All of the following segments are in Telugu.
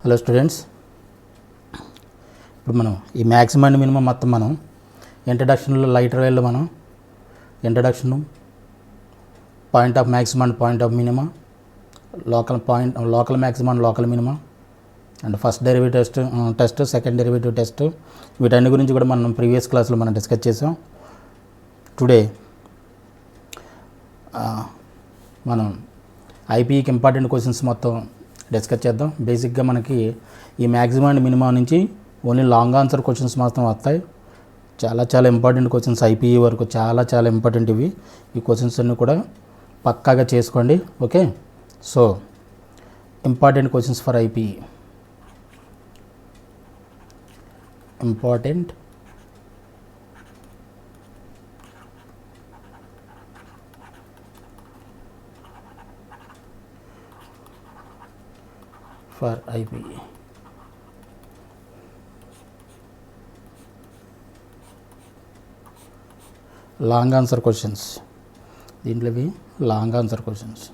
హలో స్టూడెంట్స్, ఇప్పుడు మనం ఈ మ్యాక్సిమం అండ్ మినిమం మొత్తం మనం ఇంట్రడక్షన్లో లైటర్ వేల్లో మనం introduction, point of maximum and point of minimum, local maximum and local minimum, and first derivative test, second derivative test, వీటన్ని గురించి కూడా మనం ప్రీవియస్ క్లాస్లో మనం డిస్కస్ చేసాం. టుడే మనం ఐపీఈకి ఇంపార్టెంట్ క్వశ్చన్స్ మొత్తం డిస్కస్ చేద్దాం. బేసిక్గా మనకి ఈ మ్యాక్సిమం అండ్ మినిమం నుంచి ఓన్లీ లాంగ్ ఆన్సర్ క్వశ్చన్స్ మాత్రం వస్తాయి. చాలా ఇంపార్టెంట్ క్వశ్చన్స్ ఐపీఈ వరకు చాలా ఇంపార్టెంట్ ఇవి. ఈ క్వశ్చన్స్ అన్నీ కూడా పక్కాగా చేసుకోండి. Okay, so important questions for IPE. Important for IPE. Long answer questions, దీంట్లో ఇవి long answer questions.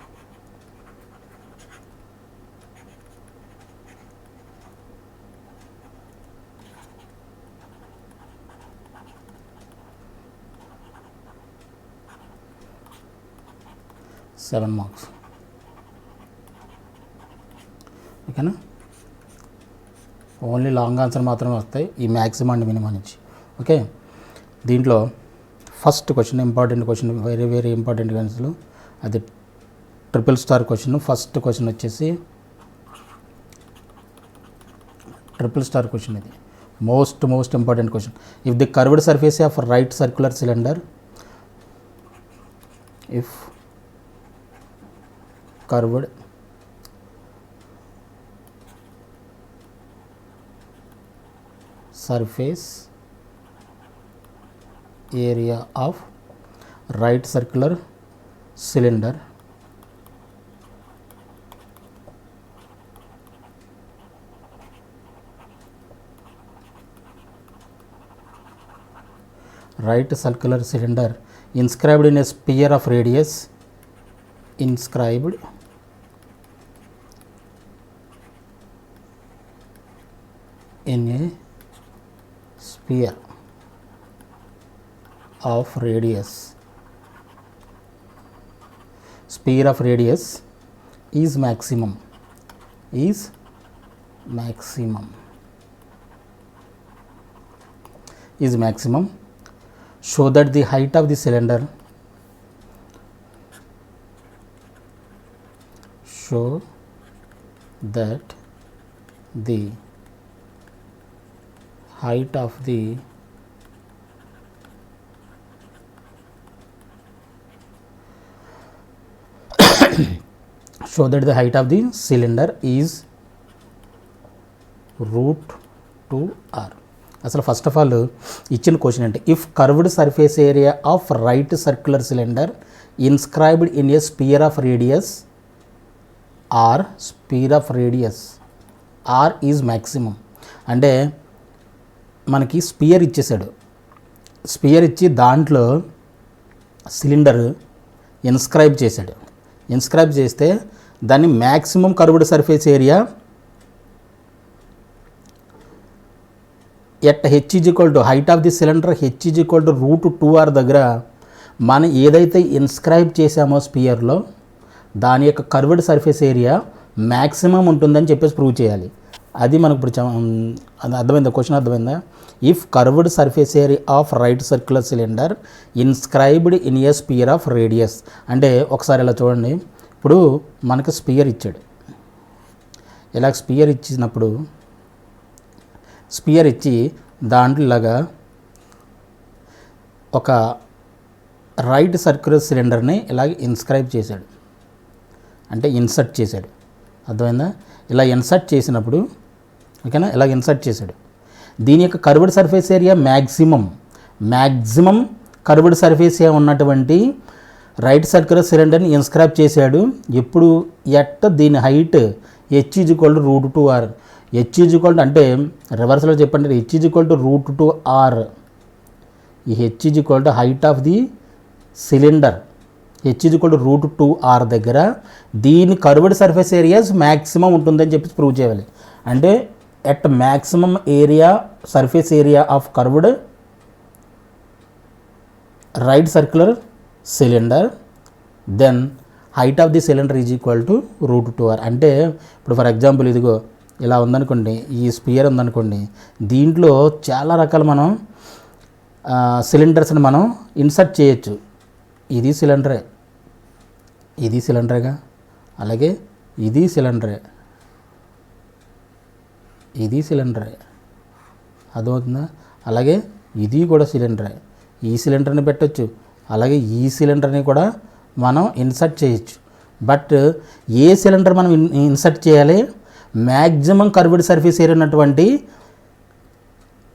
Seven marks. ఓకేనా, ఓన్లీ లాంగ్ ఆన్సర్ మాత్రమే వస్తాయి ఈ మ్యాక్సిమం అండ్ మినిమం నుంచి. ఓకే, దీంట్లో first question important question, very important question, అది triple star question. First question వచ్చేసి ట్రిపుల్ స్టార్ క్వశ్చన్. ఇది most important question. If the curved surface of right circular cylinder, if curved surface area of right circular cylinder inscribed in a sphere of radius, inscribed in a sphere of radius, sphere of radius is maximum, show that the height of the cylinder, show that the height of the show that the height of the cylinder is √2r. అసలు ఫస్ట్ ఆఫ్ ఆల్ ఇచ్చిన క్వశ్చన్ అంటే, if curved surface area of right circular cylinder inscribed in a sphere of radius R, sphere of radius R is maximum. అంటే మనకి స్పియర్ ఇచ్చేసాడు, స్పియర్ ఇచ్చి దాంట్లో సిలిండర్ ఇన్స్క్రైబ్ చేశాడు. ఇన్స్క్రైబ్ చేస్తే దాన్ని maximum curved surface area at H is equal to height of the cylinder, H is equal to √2r దగ్గర మనం ఏదైతే ఇన్స్క్రైబ్ చేసామో స్పియర్లో దాని యొక్క కర్వ్డ్ సర్ఫేస్ ఏరియా మ్యాక్సిమం ఉంటుందని చెప్పేసి ప్రూవ్ చేయాలి. అది మనకు ఇప్పుడు అర్థమైందా? క్వశ్చన్ అర్థమైందా? If curved surface area of right circular cylinder inscribed in a sphere of radius. అంటే ఒకసారి ఇలా చూడండి, ఇప్పుడు మనకు స్పియర్ ఇచ్చాడు. ఇలా స్పియర్ ఇచ్చినప్పుడు, స్పియర్ ఇచ్చి దాంట్లో ఇలాగా ఒక రైట్ సర్క్యులర్ సిలిండర్ని ఇలాగ ఇన్స్క్రైబ్ చేశాడు, అంటే ఇన్సర్ట్ చేశాడు. అర్థమైందా? ఇలా ఇన్సర్ట్ చేసినప్పుడు, ఓకేనా, ఇలా ఇన్సర్ట్ చేశాడు. దీని యొక్క curved surface area maximum curved surface area ఉన్నటువంటి రైట్ సర్క్యులర్ సిలిండర్ని ఇన్స్క్రైబ్ చేశాడు. ఎప్పుడు ఎట్ దీని height H is equal to √2r. H is equal to అంటే రివర్స్లో చెప్పండి, H is equal to √2r. ఈ H is equal to height of the cylinder, H is equal to √2r దగ్గర దీని కర్వ్డ్ సర్ఫేస్ ఏరియాస్ మ్యాక్సిమం ఉంటుందని చెప్పి ప్రూవ్ చేయాలి. అంటే at maximum area surface area of curved right circular cylinder, then height of the cylinder is equal to √2r. అంటే ఇప్పుడు ఫర్ ఎగ్జాంపుల్ ఇదిగో ఇలా ఉందనుకోండి, ఈ స్పియర్ ఉందనుకోండి, దీంట్లో చాలా రకాల మనం సిలిండర్స్ని మనం ఇన్సర్ట్ చేయొచ్చు. ఇది సిలిండరే, ఇది సిలిండరేగా, అలాగే ఇది సిలిండరే, ఇది సిలిండరే, అర్థమవుతుందా? అలాగే ఇది కూడా సిలిండరే. ఈ సిలిండర్ని పెట్టచ్చు, అలాగే ఈ సిలిండర్ని కూడా మనం ఇన్సర్ట్ చేయొచ్చు. బట్ ఏ సిలిండర్ మనం ఇన్సర్ట్ చేయాలి? మ్యాక్సిమం కర్వ్డ్ సర్ఫేస్ ఏరియా ఉన్నటువంటి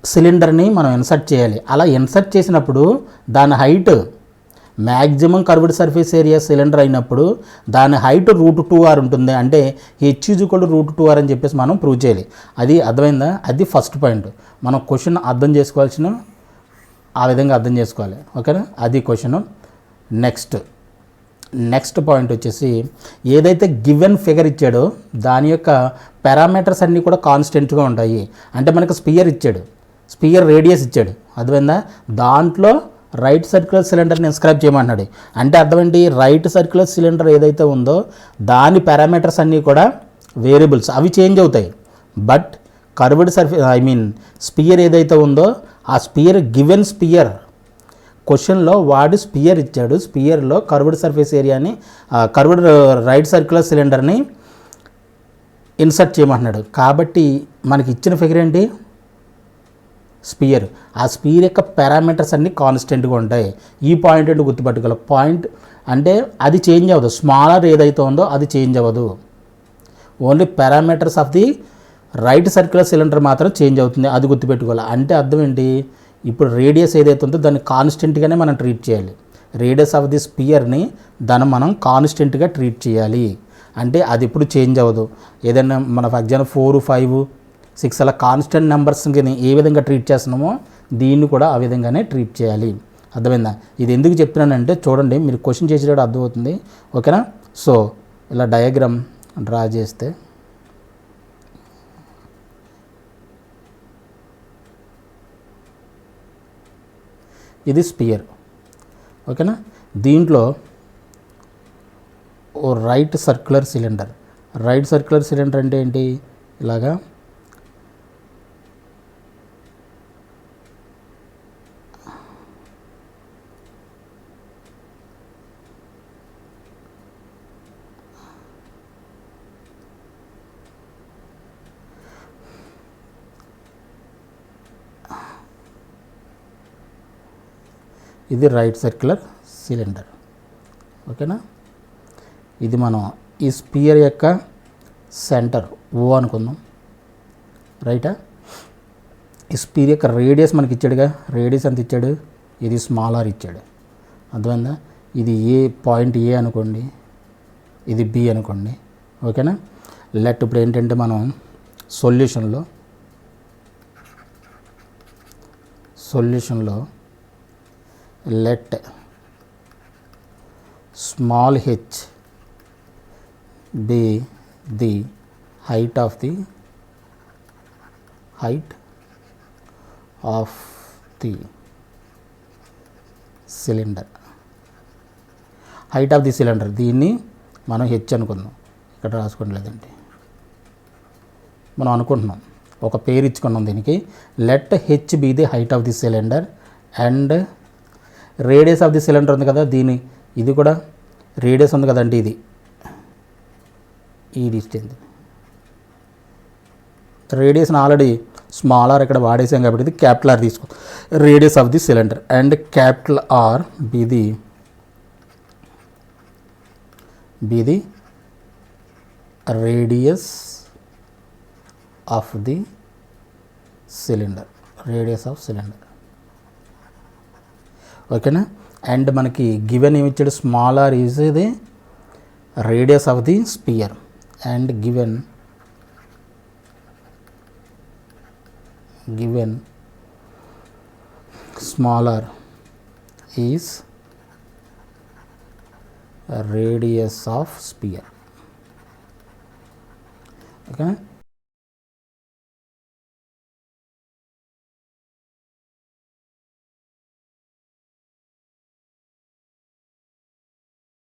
సిలిండర్ని మనం ఇన్సర్ట్ చేయాలి. అలా ఇన్సర్ట్ చేసినప్పుడు దాని height maximum curved surface area cylinder అయినప్పుడు దాని హైట్ √2r ఉంటుంది. అంటే h = √2r అని చెప్పేసి మనం ప్రూవ్ చేయాలి. అది అర్థమైందా? అది ఫస్ట్ పాయింట్. మనం క్వశ్చన్ అర్థం చేసుకోవాల్సిన ఆ విధంగా అర్థం చేసుకోవాలి. ఓకేనా? అది క్వశ్చన్. నెక్స్ట్ పాయింట్ వచ్చేసి, ఏదైతే గివెన్ ఫిగర్ ఇచ్చాడో దాని యొక్క పారామీటర్స్ అన్నీ కూడా కాన్స్టెంట్గా ఉంటాయి. అంటే మనకు స్పియర్ ఇచ్చాడు, స్పియర్ రేడియస్ ఇచ్చాడు, అర్థమైందా? దాంట్లో రైట్ సర్క్యులర్ సిలిండర్ని ఇన్స్క్రైబ్ చేయమన్నాడు. అంటే అర్థం ఏంటి? రైట్ సర్క్యులర్ సిలిండర్ ఏదైతే ఉందో దాని పారామీటర్స్ అన్నీ కూడా వేరియబుల్స్, అవి చేంజ్ అవుతాయి. బట్ కర్వ్డ్ స్పియర్ ఏదైతే ఉందో ఆ స్పియర్, గివెన్ స్పియర్, క్వశ్చన్లో వాడు స్పియర్ ఇచ్చాడు, స్పియర్లో కర్వ్డ్ సర్ఫేస్ ఏరియాని, కర్వ్డ్ రైట్ సర్క్యులర్ సిలిండర్ని ఇన్సర్ట్ చేయమంటున్నాడు. కాబట్టి మనకి ఇచ్చిన ఫిగర్ ఏంటి? స్పియర్. ఆ స్పియర్ యొక్క పారామీటర్స్ అన్నీ కాన్స్టెంట్గా ఉంటాయి. ఈ పాయింట్ ఏంటి గుర్తుపట్టుకోవాలి. పాయింట్ అంటే అది చేంజ్ అవ్వదు, స్మాలర్ ఏదైతే ఉందో అది చేంజ్ అవ్వదు. Only parameters of the right circular cylinder మాత్రం చేంజ్ అవుతుంది, అది గుర్తుపెట్టుకోవాలి. అంటే అర్థం ఏంటి? ఇప్పుడు రేడియస్ ఏదైతే ఉందో దాన్ని కాన్స్టెంట్గానే మనం ట్రీట్ చేయాలి. రేడియస్ ఆఫ్ ది స్పియర్ని దాన్ని మనం కాన్స్టెంట్గా ట్రీట్ చేయాలి. అంటే అది ఇప్పుడు చేంజ్ అవ్వదు. ఏదైనా మన ఫర్ ఎగ్జాంపుల్ 4, 5, 6 అలా కాన్స్టెంట్ నెంబర్స్ని ఏ విధంగా ట్రీట్ చేస్తున్నామో దీన్ని కూడా ఆ విధంగానే ట్రీట్ చేయాలి. అర్థమైందా? ఇది ఎందుకు చెప్తున్నానంటే చూడండి, మీరు క్వశ్చన్ చేసేటప్పుడు అర్థమవుతుంది. ఓకేనా? సో ఇలా డయాగ్రామ్ డ్రా చేస్తే ఇది స్పియర్. ఓకేనా? దీంట్లో ఓ right circular cylinder. Right circular cylinder అంటే ఏంటి? ఇలాగా ఇది రైట్ సర్క్యులర్ సిలిండర్. ఓకేనా? ఇది మనం ఈ స్పియర్ యొక్క సెంటర్ ఓ అనుకుందాం, రైటా? ఈ స్పియర్ యొక్క రేడియస్ మనకి ఇచ్చాడుగా, రేడియస్ ఎంత ఇచ్చాడు? ఇది స్మాలర్ ఇచ్చాడు, అర్థమైందా? ఇది పాయింట్ ఏ అనుకోండి, ఇది బి అనుకోండి. ఓకేనా? లెట్ ఇప్పుడు ఏంటంటే మనం సొల్యూషన్లో let small h be the height of the cylinder. Height of the cylinder, దీన్ని మనం హెచ్ అనుకుందాం. ఇక్కడ రాసుకోవట్లేదండి, మనం అనుకుంటున్నాం, ఒక పేరు ఇచ్చుకున్నాం దీనికి. Let H be the height of the cylinder and radius of the cylinder ఉంది కదా, ఇది కూడా రేడియస్ ఉంది కదండి, ఈ డిస్టెన్స్. రేడియస్ని ఆల్రెడీ స్మాల్ ఆర్ ఇక్కడ వాడేసాం కాబట్టి ఇది క్యాపిటల్ ఆర్ తీసుకో. Radius of the cylinder and capital R be the radius of the cylinder, radius of cylinder. ఓకేనా? అండ్ మనకి గివెన్ ఏమి ఇచ్చాడు? Small R is the radius of the sphere and given small R is radius of sphere. ఓకేనా?